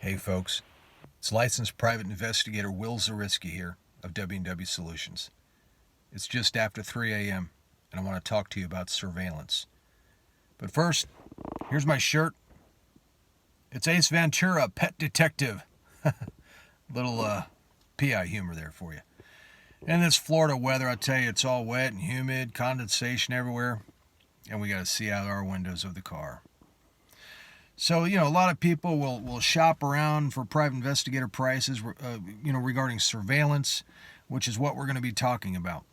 Hey folks, it's licensed private investigator Will Zarisky here of W&W Solutions. It's just after 3 a.m. and I want to talk to you about surveillance. But first, here's my shirt. It's Ace Ventura, Pet Detective. Little PI humor there for you. In this Florida weather, I tell you, it's all wet and humid, condensation everywhere, and we got to see out our windows of the car. So, a lot of people will shop around for private investigator prices, regarding surveillance, which is what we're going to be talking about.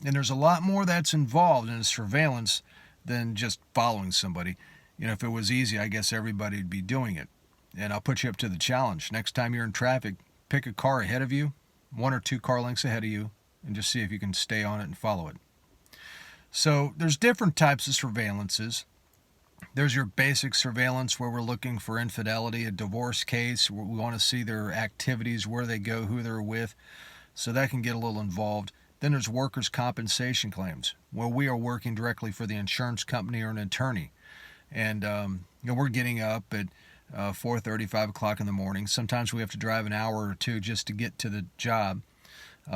And there's a lot more that's involved in surveillance than just following somebody. If it was easy, I guess everybody would be doing it. And I'll put you up to the challenge. Next time you're in traffic, pick a car ahead of you, 1 or 2 car lengths ahead of you, and just see if you can stay on it and follow it. So there's different types of surveillances. There's your basic surveillance where we're looking for infidelity, a divorce case. We want to see their activities, where they go, who they're with. So that can get a little involved. Then there's workers' compensation claims, where we are working directly for the insurance company or an attorney. And we're getting up at 4:30, 5 o'clock in the morning. Sometimes we have to drive an hour or two just to get to the job.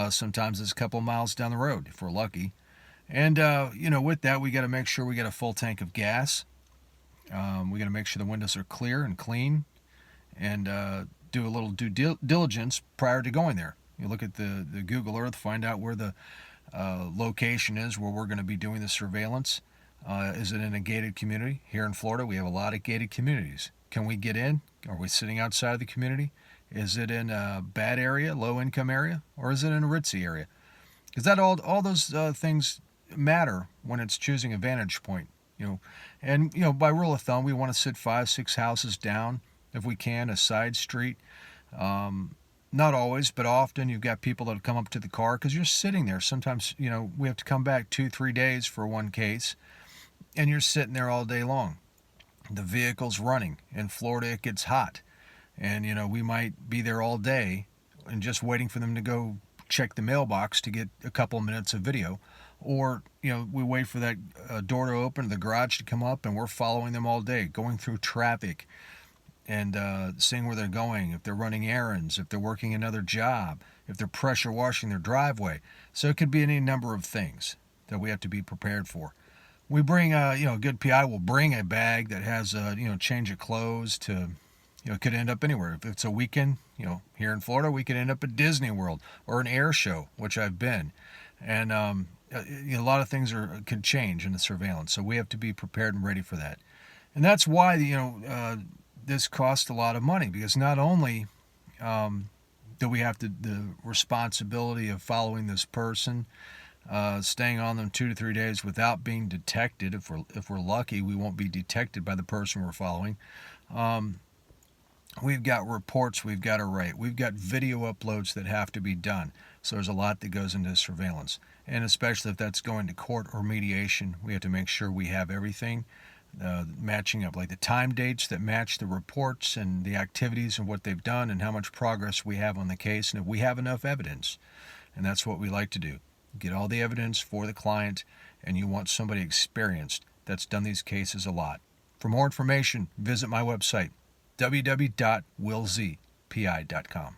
Sometimes it's a couple of miles down the road if we're lucky. And, with that, we got to make sure we got a full tank of gas. We got to make sure the windows are clear and clean, and do a little due diligence prior to going there. You look at the Google Earth, find out where the location is where we're going to be doing the surveillance. Is it in a gated community? Here in Florida, we have a lot of gated communities. Can we get in? Are we sitting outside of the community? Is it in a bad area, low-income area, or is it in a ritzy area? Because that all those things matter when it's choosing a vantage point. And by rule of thumb, we want to sit 5-6 houses down if we can, a side street. Not always, but often you've got people that come up to the car because you're sitting there. Sometimes, we have to come back 2-3 days for one case, and you're sitting there all day long. The vehicle's running. In Florida, it gets hot, and, we might be there all day and just waiting for them to go check the mailbox to get a couple of minutes of video. Or, we wait for that door to open, the garage to come up, and we're following them all day, going through traffic and seeing where they're going, if they're running errands, if they're working another job, if they're pressure washing their driveway. So it could be any number of things that we have to be prepared for. We bring, a good PI will bring a bag that has, change of clothes to, it could end up anywhere. If it's a weekend, here in Florida, we could end up at Disney World or an air show, which I've been. And, a lot of things could change in the surveillance, so we have to be prepared and ready for that. And that's why this costs a lot of money, because not only do we have the responsibility of following this person, staying on them 2 to 3 days without being detected. If we're lucky, we won't be detected by the person we're following. We've got reports we've got to write. We've got video uploads that have to be done. So there's a lot that goes into surveillance. And especially if that's going to court or mediation, we have to make sure we have everything matching up, like the time dates that match the reports and the activities and what they've done and how much progress we have on the case, and if we have enough evidence. And that's what we like to do. Get all the evidence for the client, and you want somebody experienced that's done these cases a lot. For more information, visit my website, www.willzpi.com.